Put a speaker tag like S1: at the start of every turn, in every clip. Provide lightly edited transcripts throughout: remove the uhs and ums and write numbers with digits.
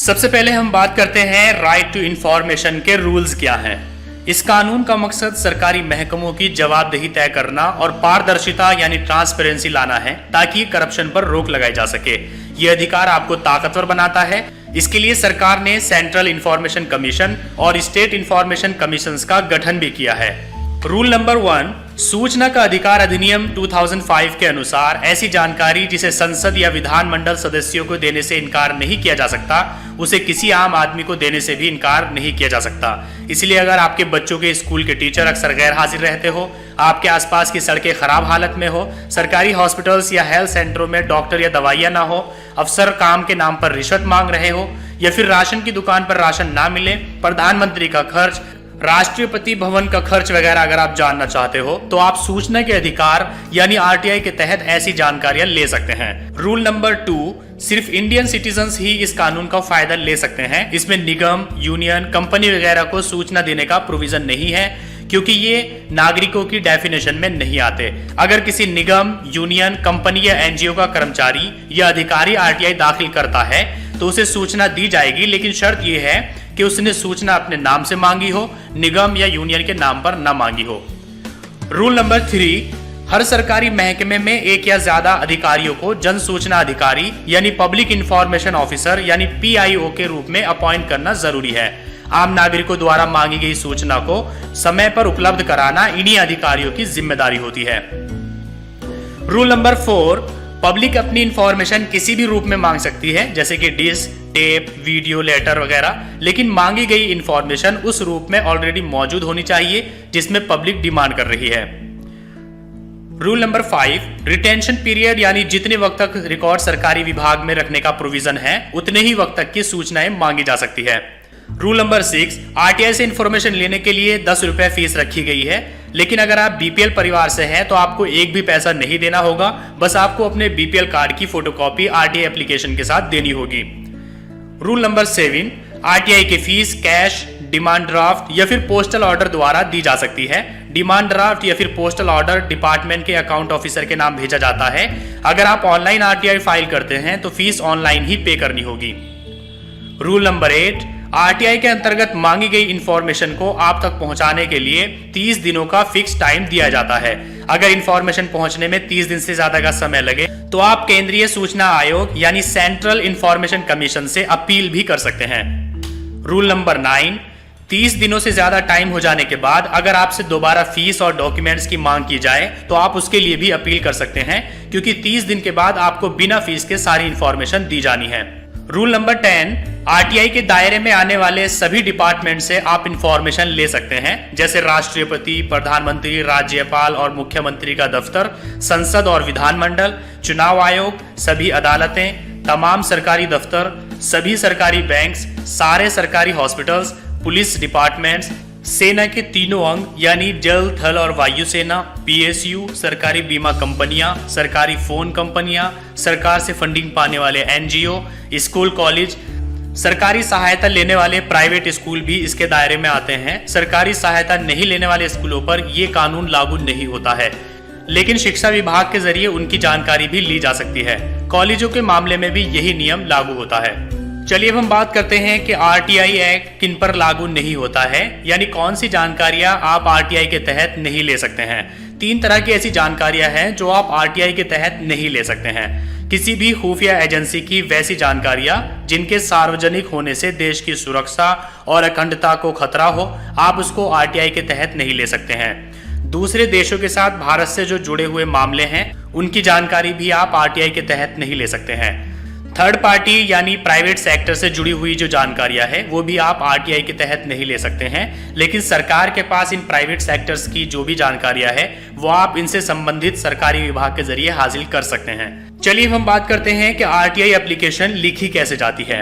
S1: सबसे पहले हम बात करते हैं राइट टू इंफॉर्मेशन के रूल्स क्या हैं। इस कानून का मकसद सरकारी महकमों की जवाबदेही तय करना और पारदर्शिता यानी ट्रांसपेरेंसी लाना है ताकि करप्शन पर रोक लगाई जा सके। यह अधिकार आपको ताकतवर बनाता है। इसके लिए सरकार ने सेंट्रल इंफॉर्मेशन कमीशन और स्टेट इंफॉर्मेशन कमीशंस का गठन भी किया है। रूल नंबर 1, सूचना का अधिकार अधिनियम 2005 के अनुसार ऐसी जानकारी जिसे संसद या विधानमंडल सदस्यों को देने से इनकार नहीं किया जा सकता, उसे किसी आम आदमी को देने से भी इनकार नहीं किया जा सकता। इसलिए अगर आपके बच्चों के स्कूल के टीचर अक्सर गैर हाजिर रहते हो, आपके आसपास की सड़कें खराब हालत में हो, सरकारी हॉस्पिटल्स या हेल्थ सेंटरों में डॉक्टर या दवाइयां ना हो, अफसर काम के नाम पर रिश्वत मांग रहे हो, या फिर राशन की दुकान पर राशन ना मिले, प्रधानमंत्री का खर्च, राष्ट्रपति भवन का खर्च वगैरह अगर आप जानना चाहते हो तो आप सूचना के अधिकार यानी आरटीआई के तहत ऐसी जानकारियां ले सकते हैं। रूल नंबर 2, सिर्फ इंडियन सिटीजन्स ही इस कानून का फायदा ले सकते हैं। इसमें निगम, यूनियन, कंपनी वगैरह को सूचना देने का प्रोविजन नहीं है क्योंकि ये नागरिकों की डेफिनेशन में नहीं आते। अगर किसी निगम, यूनियन, कंपनी या एनजीओ का कर्मचारी या अधिकारी आरटीआई दाखिल करता है तो उसे सूचना दी जाएगी, लेकिन शर्त यह है कि उसने सूचना अपने नाम से मांगी हो, निगम या यूनियन के नाम पर न मांगी हो। रूल नंबर 3, हर सरकारी महकमे में एक या ज्यादा अधिकारियों को जन सूचना अधिकारी यानी पब्लिक इंफॉर्मेशन ऑफिसर यानी पीआईओ के रूप में अपॉइंट करना जरूरी है। आम नागरिकों द्वारा मांगी गई सूचना को समय पर उपलब्ध कराना इन्हीं अधिकारियों की जिम्मेदारी होती है। रूल नंबर 4, पब्लिक अपनी इंफॉर्मेशन किसी भी रूप में मांग सकती है, जैसे कि डिस्क, टेप, वीडियो, लेटर वगैरह, लेकिन मांगी गई इंफॉर्मेशन उस रूप में ऑलरेडी मौजूद होनी चाहिए जिसमें पब्लिक डिमांड कर रही है। रूल नंबर 5, रिटेंशन पीरियड यानी जितने वक्त तक रिकॉर्ड सरकारी विभाग में रखने का प्रोविजन है उतने ही वक्त तक की सूचनाएं मांगी जा सकती है। रूल नंबर 6, आरटीआई से इंफॉर्मेशन लेने के लिए 10 रुपए फीस रखी गई है, लेकिन अगर आप बीपीएल परिवार से हैं तो आपको एक भी पैसा नहीं देना होगा, बस आपको अपने बीपीएल कार्ड की फोटोकॉपी आरटीआई एप्लीकेशन के साथ देनी होगी। रूल नंबर 7, आरटीआई की फीस कैश, डिमांड ड्राफ्ट या फिर पोस्टल ऑर्डर द्वारा दी जा सकती है। डिमांड ड्राफ्ट या फिर पोस्टल ऑर्डर डिपार्टमेंट के अकाउंट ऑफिसर के नाम भेजा जाता है। अगर आप ऑनलाइन आरटीआई फाइल करते हैं तो फीस ऑनलाइन ही पे करनी होगी। रूल नंबर 8, आरटीआई के अंतर्गत मांगी गई इंफॉर्मेशन को आप तक पहुंचाने के लिए 30 दिनों का फिक्स टाइम दिया जाता है। अगर इंफॉर्मेशन पहुंचने में 30 दिन से ज्यादा का समय लगे तो आप केंद्रीय सूचना आयोग यानी सेंट्रल इंफॉर्मेशन कमीशन से अपील भी कर सकते हैं। रूल नंबर 9, 30 दिनों से ज्यादा टाइम हो जाने के बाद अगर आपसे दोबारा फीस और डॉक्यूमेंट्स की मांग की जाए तो आप उसके लिए भी अपील कर सकते हैं, क्योंकि 30 दिन के बाद आपको बिना फीस के सारी इंफॉर्मेशन दी जानी है। रूल नंबर 10, आरटीआई के दायरे में आने वाले सभी डिपार्टमेंट से आप इंफॉर्मेशन ले सकते हैं, जैसे राष्ट्रपति, प्रधानमंत्री, राज्यपाल और मुख्यमंत्री का दफ्तर, संसद और विधानमंडल, चुनाव आयोग, सभी अदालतें, तमाम सरकारी दफ्तर, सभी सरकारी बैंक्स, सारे सरकारी हॉस्पिटल्स, पुलिस डिपार्टमेंट्स, सेना के तीनों अंग यानी जल, थल और वायु सेना, पीएसयू, सरकारी बीमा कंपनियां, सरकारी फोन कंपनियां, सरकार से फंडिंग पाने वाले एनजीओ, स्कूल, कॉलेज, सरकारी सहायता लेने वाले प्राइवेट स्कूल भी इसके दायरे में आते हैं। सरकारी सहायता नहीं लेने वाले स्कूलों पर यह कानून लागू नहीं होता है, लेकिन शिक्षा विभाग के जरिए उनकी जानकारी भी ली जा सकती है। कॉलेजों के मामले में भी यही नियम लागू होता है। चलिए अब हम बात करते हैं कि आरटीआई एक्ट किन पर लागू नहीं होता है, यानी कौन सी जानकारियां आप आरटीआई के तहत नहीं ले सकते हैं। 3 तरह की ऐसी जानकारियां हैं जो आप आरटीआई के तहत नहीं ले सकते हैं। किसी भी खुफिया एजेंसी की वैसी जानकारियां जिनके सार्वजनिक होने से देश की सुरक्षा और अखंडता को खतरा हो, आप उसको आरटीआई के तहत नहीं ले सकते हैं। दूसरे देशों के साथ भारत से जो जुड़े हुए मामले हैं उनकी जानकारी भी आप आरटीआई के तहत नहीं ले सकते हैं। थर्ड पार्टी यानी प्राइवेट सेक्टर से जुड़ी हुई जो जानकारियां है वो भी आप आरटीआई के तहत नहीं ले सकते हैं, लेकिन सरकार के पास इन प्राइवेट सेक्टर्स की जो भी जानकारियां है वो आप इनसे संबंधित सरकारी विभाग के जरिए हासिल कर सकते हैं। चलिए हम बात करते हैं कि आरटीआई एप्लीकेशन लिखी कैसे जाती है।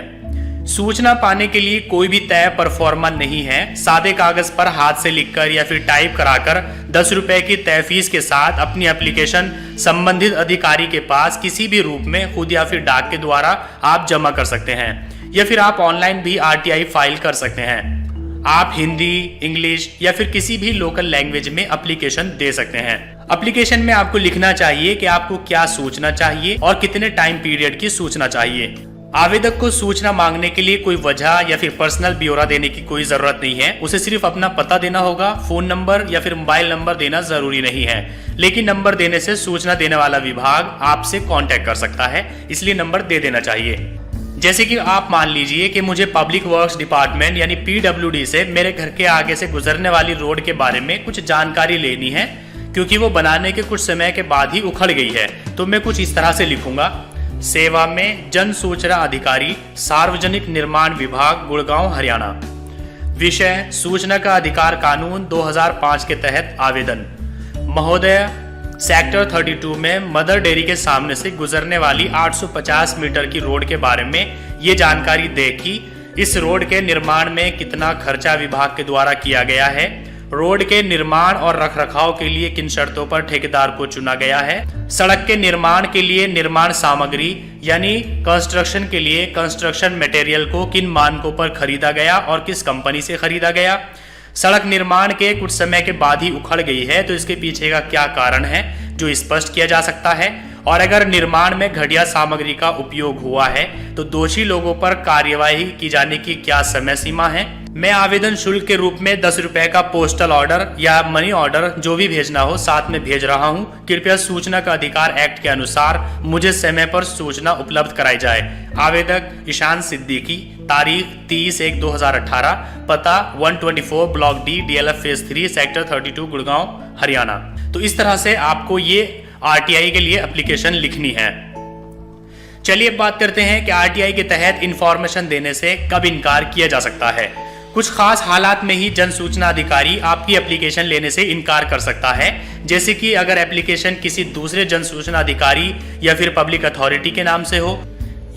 S1: सूचना पाने के लिए कोई भी तय परफॉर्मा नहीं है। सादे कागज पर हाथ से लिखकर या फिर टाइप कराकर 10 रुपए की तय फीस के साथ अपनी एप्लीकेशन संबंधित अधिकारी के पास किसी भी रूप में खुद या फिर डाक के द्वारा आप जमा कर सकते हैं, या फिर आप ऑनलाइन भी आरटीआई फाइल कर सकते हैं। आप हिंदी, इंग्लिश या फिर किसी भी लोकल लैंग्वेज में एप्लीकेशन दे सकते हैं। एप्लीकेशन में आपको लिखना चाहिए कि आपको क्या सूचना चाहिए और कितने टाइम पीरियड की सूचना चाहिए। आवेदक को सूचना मांगने के लिए कोई वजह या फिर पर्सनल ब्यौरा देने की कोई जरूरत नहीं है। उसे सिर्फ अपना पता देना होगा। फोन नंबर या फिर मोबाइल नंबर देना जरूरी नहीं है, लेकिन नंबर देने से सूचना देने वाला विभाग आपसे कांटेक्ट कर सकता है, इसलिए नंबर दे देना चाहिए। जैसे कि आप मान लीजिए कि मुझे पब्लिक वर्क्स डिपार्टमेंट यानी PWD से मेरे घर के आगे से गुजरने वाली रोड के बारे में कुछ जानकारी लेनी है, क्योंकि वो बनाने के कुछ समय के बाद ही उखड़ गई है। तो मैं कुछ इस तरह से लिखूंगा, सेवा में जन सूचना अधिकारी, सार्वजनिक निर्माण विभाग, गुड़गांव, हरियाणा। विषय सूचना का अधिकार कानून 2005 के तहत आवेदन। महोदय, सेक्टर 32 में मदर डेयरी के सामने से गुजरने वाली 850 मीटर की रोड के बारे में ये जानकारी दे कि इस रोड के निर्माण में कितना खर्चा विभाग के द्वारा किया गया है, रोड के निर्माण और रखरखाव के लिए किन शर्तों पर ठेकेदार को चुना गया है, सड़क के निर्माण के लिए निर्माण सामग्री यानी कंस्ट्रक्शन के लिए कंस्ट्रक्शन मटेरियल को किन मानकों पर खरीदा गया और किस कंपनी से खरीदा गया, सड़क निर्माण के कुछ समय के बाद ही उखड़ गई है तो इसके पीछे का क्या कारण है जो स्पष्ट किया जा सकता है, और अगर निर्माण में घटिया सामग्री का उपयोग हुआ है तो दोषी लोगों पर कार्यवाही की जाने की क्या समय सीमा है। मैं आवेदन शुल्क के रूप में 10 रुपए का पोस्टल ऑर्डर या मनी ऑर्डर जो भी भेजना हो साथ में भेज रहा हूं। कृपया सूचना का अधिकार एक्ट के अनुसार मुझे समय पर सूचना उपलब्ध कराई जाए। आवेदक ईशान सिद्दीकी, तारीख 30/1/2018, पता 124 block D, DLF phase 3, sector 32, Gurgaon, Haryana. तो इस तरह से आपको ये RTI के लिए एप्लीकेशन लिखनी है। चलिए अब बात करते हैं कि RTI के तहत इंफॉर्मेशन देने से कब इनकार किया जा सकता है। कुछ खास हालात में ही जन सूचना अधिकारी आपकी एप्लीकेशन लेने से इनकार कर सकता है, जैसे कि अगर एप्लीकेशन किसी दूसरे जन सूचना अधिकारी या फिर पब्लिक अथॉरिटी के नाम से हो,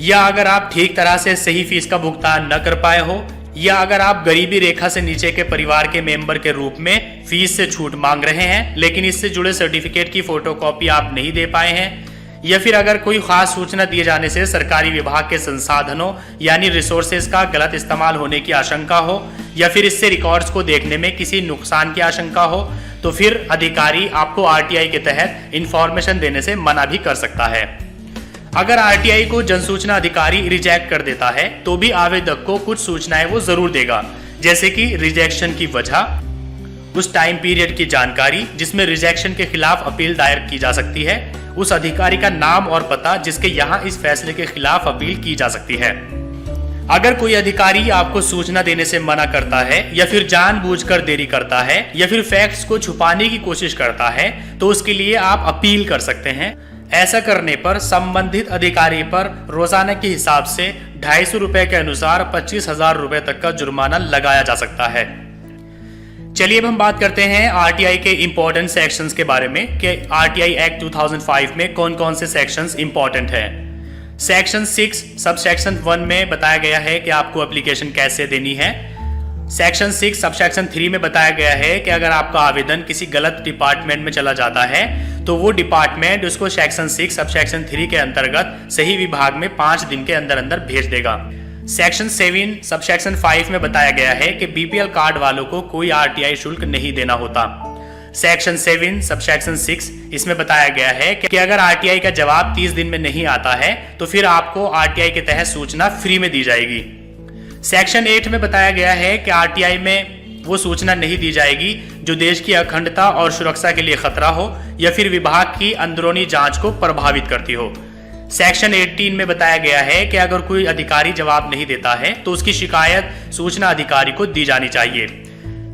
S1: या अगर आप ठीक तरह से सही फीस का भुगतान न कर पाए हो, या अगर आप गरीबी रेखा से नीचे के परिवार के मेंबर के रूप में फीस से छूट मांग रहे हैं लेकिन इससे जुड़े सर्टिफिकेट की फोटोकॉपी आप नहीं दे पाए हैं, या फिर अगर कोई खास सूचना दिए जाने से सरकारी विभाग के संसाधनों यानी रिसोर्सेज का गलत इस्तेमाल होने की आशंका हो, या फिर इससे रिकॉर्ड्स को देखने में किसी नुकसान की आशंका हो, तो फिर अधिकारी आपको RTI के तहत इंफॉर्मेशन देने से मना भी कर सकता है। अगर RTI को जनसूचना अधिकारी रिजेक्ट कर देता है तो भी आवेदक को कुछ सूचनाएं वो जरूर देगा, जैसे कि रिजेक्शन की वजह, उस टाइम पीरियड की जानकारी जिसमें रिजेक्शन के खिलाफ अपील दायर की जा सकती है, उस अधिकारी का नाम और पता जिसके यहाँ इस फैसले के खिलाफ अपील की जा सकती है। अगर कोई अधिकारी आपको सूचना देने से मना करता है या फिर जानबूझकर देरी करता है या फिर फैक्ट्स को छुपाने की कोशिश करता है तो उसके लिए आप अपील कर सकते हैं। ऐसा करने पर संबंधित अधिकारी पर रोजाना के हिसाब से 250 रुपए के अनुसार 25,000 रुपए तक का जुर्माना लगाया जा सकता है। चलिए अब हम बात करते हैं RTI के इंपॉर्टेंट सेक्शंस के बारे में कि RTI एक्ट 2005 में कौन कौन से सेक्शंस इंपॉर्टेंट हैं। सेक्शन 6 सब सेक्शन 1 में बताया गया है कि आपको एप्लीकेशन कैसे देनी है। सेक्शन 6 सब सेक्शन 3 में बताया गया है कि अगर आपका आवेदन किसी गलत डिपार्टमेंट में चला जाता है तो वो डिपार्टमेंट उसको सेक्शन 6 सब सेक्शन 3 के अंतर्गत सही विभाग में 5 दिन के अंदर अंदर भेज देगा। सेक्शन 7 सब सेक्शन 5 में बताया गया है कि BPL कार्ड वालों को कोई RTI शुल्क नहीं देना होता। सेक्शन 7 सब सेक्शन 6 इसमें बताया गया है कि अगर RTI का जवाब 30 दिन में नहीं आता है तो फिर आपको RTI के तहत सूचना फ्री में दी जाएगी। सेक्शन 8 में बताया गया है कि RTI में वो सूचना नहीं दी जाएगी जो देश की अखंडता और सुरक्षा के लिए खतरा हो या फिर विभाग की अंदरूनी जांच को प्रभावित करती हो। सेक्शन 18 में बताया गया है कि अगर कोई अधिकारी जवाब नहीं देता है तो उसकी शिकायत सूचना अधिकारी को दी जानी चाहिए।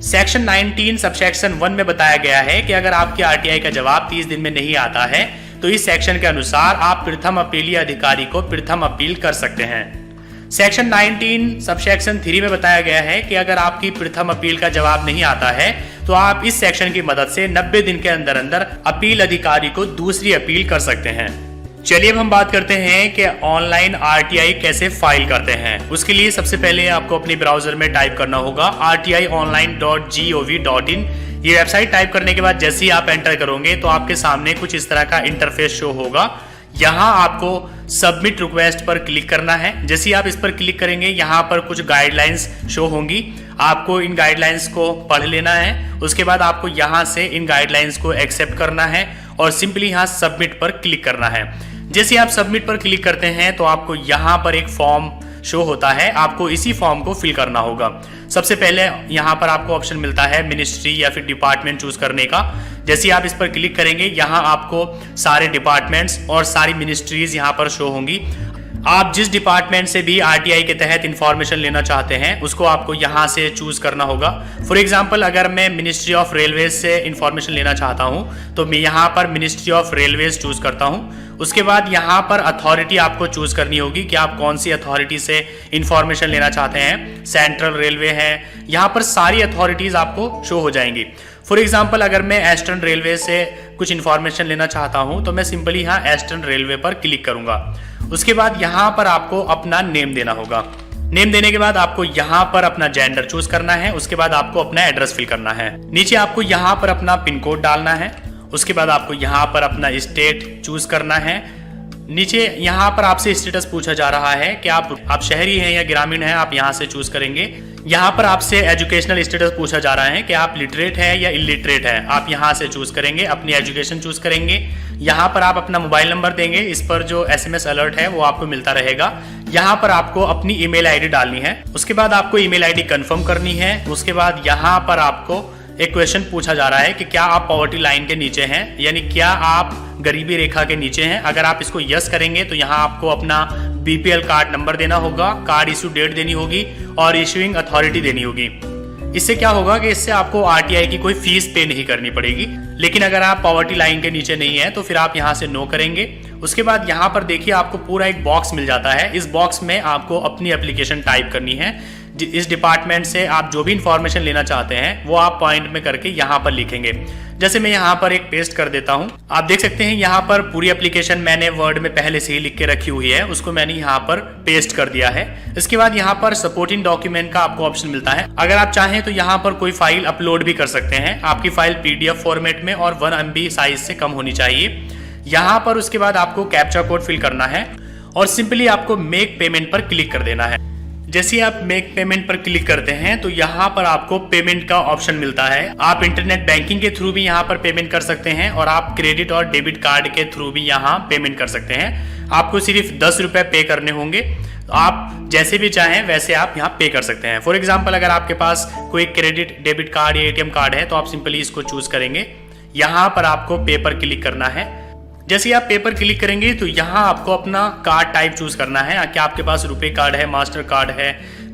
S1: सेक्शन 19 सब सेक्शन 1 में बताया गया है कि अगर आपके RTI का जवाब 30 दिन में नहीं आता है तो इस सेक्शन के अनुसार आप प्रथम अपीलीय अधिकारी को प्रथम अपील कर सकते हैं। सेक्शन 19 सब सेक्शन 3 में बताया गया है कि अगर आपकी प्रथम अपील का जवाब नहीं आता है तो आप इस सेक्शन की मदद से 90 दिन के अंदर अंदर अपील अधिकारी को दूसरी अपील कर सकते हैं। चलिए अब हम बात करते हैं कि ऑनलाइन RTI कैसे फाइल करते हैं। उसके लिए सबसे पहले आपको अपने ब्राउजर में टाइप करना होगा rtionline.gov.in। ये वेबसाइट टाइप करने के बाद जैसे ही आप एंटर करोगे तो आपके सामने कुछ इस तरह का इंटरफेस शो होगा। यहाँ आपको सबमिट रिक्वेस्ट पर क्लिक करना है। जैसे ही आप इस पर क्लिक करेंगे यहाँ पर कुछ गाइडलाइंस शो होंगी, आपको इन गाइडलाइंस को पढ़ लेना है। उसके बाद आपको यहाँ से इन गाइडलाइंस को एक्सेप्ट करना है और सिंपली यहाँ सबमिट पर क्लिक करना है। जैसे आप सबमिट पर क्लिक करते हैं तो आपको यहाँ पर एक फॉर्म शो होता है, आपको इसी फॉर्म को फिल करना होगा। सबसे पहले यहाँ पर आपको ऑप्शन मिलता है मिनिस्ट्री या फिर डिपार्टमेंट चूज करने का। जैसे आप इस पर क्लिक करेंगे यहाँ आपको सारे डिपार्टमेंट्स और सारी मिनिस्ट्रीज यहाँ पर शो होंगी। आप जिस डिपार्टमेंट से भी आरटीआई के तहत इंफॉर्मेशन लेना चाहते हैं उसको आपको यहाँ से चूज करना होगा। फॉर एग्जांपल अगर मैं मिनिस्ट्री ऑफ रेलवेज से इंफॉर्मेशन लेना चाहता हूँ तो मैं यहाँ पर मिनिस्ट्री ऑफ रेलवेज चूज करता हूँ। उसके बाद यहाँ पर अथॉरिटी आपको चूज करनी होगी कि आप कौन सी अथॉरिटी से इंफॉर्मेशन लेना चाहते हैं। सेंट्रल रेलवे है, यहाँ पर सारी अथॉरिटीज आपको शो हो जाएंगी। फॉर एग्जाम्पल अगर मैं ईस्टर्न रेलवे से कुछ इंफॉर्मेशन लेना चाहता हूँ तो मैं सिंपली यहाँ ईस्टर्न रेलवे पर क्लिक करूंगा। उसके बाद यहाँ पर आपको अपना नेम देना होगा। नेम देने के बाद आपको यहाँ पर अपना जेंडर चूज करना है। उसके बाद आपको अपना एड्रेस फिल करना है। नीचे आपको यहाँ पर अपना पिन कोड डालना है। उसके बाद आपको यहाँ पर अपना स्टेट चूज करना है। नीचे यहाँ पर आपसे स्टेटस पूछा जा रहा है कि आप शहरी हैं या ग्रामीण हैं, आप यहाँ से चूज करेंगे। यहाँ पर आपसे एजुकेशनल स्टेटस पूछा जा रहा है कि आप लिटरेट है या इलिटरेट है, आप यहाँ से चूज करेंगे, अपनी एजुकेशन चूज करेंगे। यहाँ पर आप अपना मोबाइल नंबर देंगे, इस पर जो SMS अलर्ट है वो आपको मिलता रहेगा। यहाँ पर आपको अपनी ईमेल आईडी डालनी है। उसके बाद आपको ईमेल आईडी कंफर्म करनी है। उसके बाद यहाँ पर आपको एक क्वेश्चन पूछा जा रहा है कि क्या आप पॉवर्टी लाइन के नीचे हैं, यानी क्या आप गरीबी रेखा के नीचे हैं। अगर आप इसको यस करेंगे तो यहाँ आपको अपना BPL कार्ड नंबर देना होगा, कार्ड इश्यू डेट देनी होगी और इश्यूइंग अथॉरिटी देनी होगी। इससे क्या होगा कि इससे आपको आरटीआई की कोई फीस पे नहीं करनी पड़ेगी। लेकिन अगर आप पॉवर्टी लाइन के नीचे नहीं है तो फिर आप यहाँ से नो करेंगे। उसके बाद यहाँ पर देखिए आपको पूरा एक बॉक्स मिल जाता है। इस बॉक्स में आपको अपनी एप्लीकेशन टाइप करनी है। इस डिपार्टमेंट से आप जो भी इंफॉर्मेशन लेना चाहते हैं वो आप पॉइंट में करके यहाँ पर लिखेंगे। जैसे मैं यहाँ पर एक पेस्ट कर देता हूँ। आप देख सकते हैं यहाँ पर पूरी एप्लीकेशन मैंने वर्ड में पहले से ही लिख के रखी हुई है, उसको मैंने यहाँ पर पेस्ट कर दिया है। इसके बाद यहाँ पर सपोर्टिंग डॉक्यूमेंट का आपको ऑप्शन मिलता है। अगर आप चाहें तो यहाँ पर कोई फाइल अपलोड भी कर सकते हैं। आपकी फाइल PDF फॉर्मेट में और 1 MB साइज से कम होनी चाहिए। यहाँ पर उसके बाद आपको कैप्चा कोड फिल करना है और सिंपली आपको मेक पेमेंट पर क्लिक कर देना है। जैसे आप मेक पेमेंट पर क्लिक करते हैं तो यहाँ पर आपको पेमेंट का ऑप्शन मिलता है। आप इंटरनेट बैंकिंग के थ्रू भी यहाँ पर पेमेंट कर सकते हैं और आप क्रेडिट और डेबिट कार्ड के थ्रू भी यहाँ पेमेंट कर सकते हैं। आपको सिर्फ 10 रुपए पे करने होंगे। आप जैसे भी चाहें वैसे आप यहाँ पे कर सकते हैं। फॉर एग्जाम्पल अगर आपके पास कोई क्रेडिट डेबिट कार्ड या ATM कार्ड है तो आप सिंपली इसको चूज करेंगे। यहाँ पर आपको पे पर क्लिक करना है। जैसे आप पे पर क्लिक करेंगे तो यहाँ आपको अपना कार्ड टाइप चूज करना है कि आपके पास रुपए कार्ड है, मास्टर कार्ड है,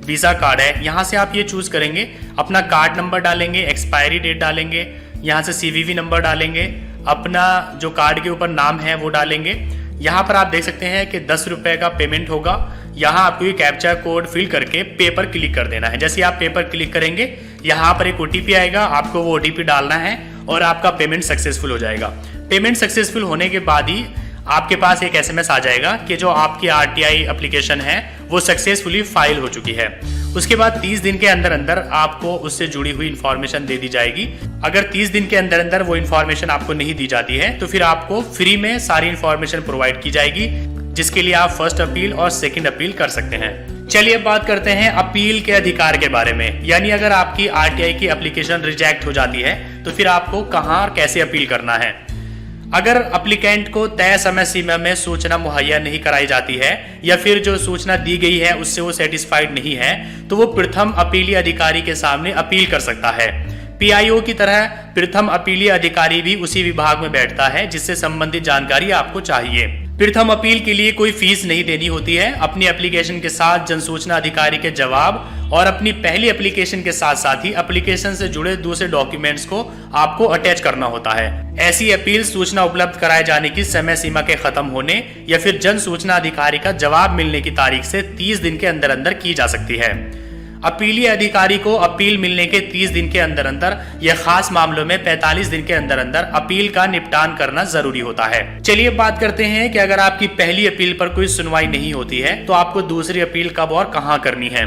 S1: वीजा कार्ड है। यहाँ से आप ये चूज करेंगे, अपना कार्ड नंबर डालेंगे, एक्सपायरी डेट डालेंगे, यहाँ से CVV नंबर डालेंगे, अपना जो कार्ड के ऊपर नाम है वो डालेंगे। यहाँ पर आप देख सकते हैं कि 10 रुपए का पेमेंट होगा। यहाँ आपको ये कैप्चा कोड फिल करके पे पर क्लिक कर देना है। जैसे आप पे पर क्लिक करेंगे यहाँ पर एक OTP आएगा, आपको वो OTP डालना है और आपका पेमेंट सक्सेसफुल हो जाएगा। पेमेंट सक्सेसफुल होने के बाद ही आपके पास एक SMS आ जाएगा कि जो आपकी आरटीआई एप्लीकेशन है वो सक्सेसफुली फाइल हो चुकी है। उसके बाद 30 दिन के अंदर अंदर आपको उससे जुड़ी हुई इंफॉर्मेशन दे दी जाएगी। अगर 30 दिन के अंदर अंदर वो इंफॉर्मेशन आपको नहीं दी जाती है तो फिर आपको फ्री में सारी इंफॉर्मेशन प्रोवाइड की जाएगी, जिसके लिए आप फर्स्ट अपील और सेकंड अपील कर सकते हैं। चलिए अब बात करते हैं अपील के अधिकार के बारे में। यानी अगर आपकी आरटीआई की एप्लीकेशन रिजेक्ट हो जाती है तो फिर आपको कहां और कैसे अपील करना है। अगर एप्लीकेंट को तय समय सीमा में सूचना मुहैया नहीं कराई जाती है या फिर जो सूचना दी गई है उससे वो सेटिस्फाइड नहीं है तो वो प्रथम अपीलीय अधिकारी के सामने अपील कर सकता है। PIO की तरह प्रथम अपीलीय अधिकारी भी उसी विभाग में बैठता है जिससे संबंधित जानकारी आपको चाहिए। प्रथम अपील के लिए कोई फीस नहीं देनी होती है। अपनी एप्लीकेशन के साथ जनसूचना अधिकारी के जवाब और अपनी पहली एप्लीकेशन के साथ साथ ही एप्लीकेशन से जुड़े दूसरे डॉक्यूमेंट्स को आपको अटैच करना होता है। ऐसी अपील सूचना उपलब्ध कराए जाने की समय सीमा के खत्म होने या फिर जन सूचना अधिकारी का जवाब मिलने की तारीख से 30 दिन के अंदर अंदर की जा सकती है। अपीलीय अधिकारी को अपील मिलने के 30 दिन के अंदर अंदर या खास मामलों में 45 दिन के अंदर अंदर अपील का निपटान करना जरूरी होता है। चलिए बात करते हैं कि अगर आपकी पहली अपील पर कोई सुनवाई नहीं होती है तो आपको दूसरी अपील कब और कहां करनी है।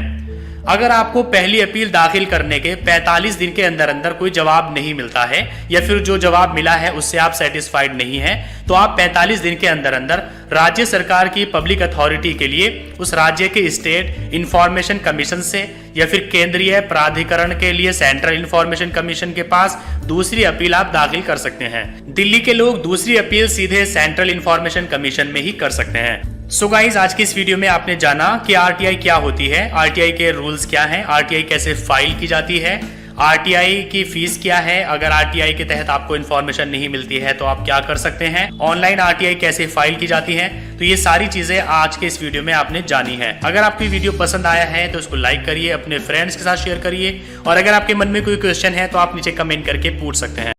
S1: अगर आपको पहली अपील दाखिल करने के 45 दिन के अंदर अंदर कोई जवाब नहीं मिलता है या फिर जो जवाब मिला है उससे आप सेटिस्फाइड नहीं हैं, तो आप 45 दिन के अंदर अंदर राज्य सरकार की पब्लिक अथॉरिटी के लिए उस राज्य के स्टेट इंफॉर्मेशन कमीशन से या फिर केंद्रीय प्राधिकरण के लिए सेंट्रल इंफॉर्मेशन कमीशन के पास दूसरी अपील आप दाखिल कर सकते हैं। दिल्ली के लोग दूसरी अपील सीधे सेंट्रल इंफॉर्मेशन कमीशन में ही कर सकते हैं। सो गाइज, आज की इस वीडियो में आपने जाना कि आरटीआई क्या होती है, आरटीआई के रूल्स क्या हैं, आरटीआई कैसे फाइल की जाती है, आरटीआई की फीस क्या है, अगर आरटीआई के तहत आपको इन्फॉर्मेशन नहीं मिलती है तो आप क्या कर सकते हैं, ऑनलाइन आरटीआई कैसे फाइल की जाती है। तो ये सारी चीजें आज के इस वीडियो में आपने जानी है। अगर आपको वीडियो पसंद आया है तो उसको लाइक करिए, अपने फ्रेंड्स के साथ शेयर करिए, और अगर आपके मन में कोई क्वेश्चन है तो आप नीचे कमेंट करके पूछ सकते हैं।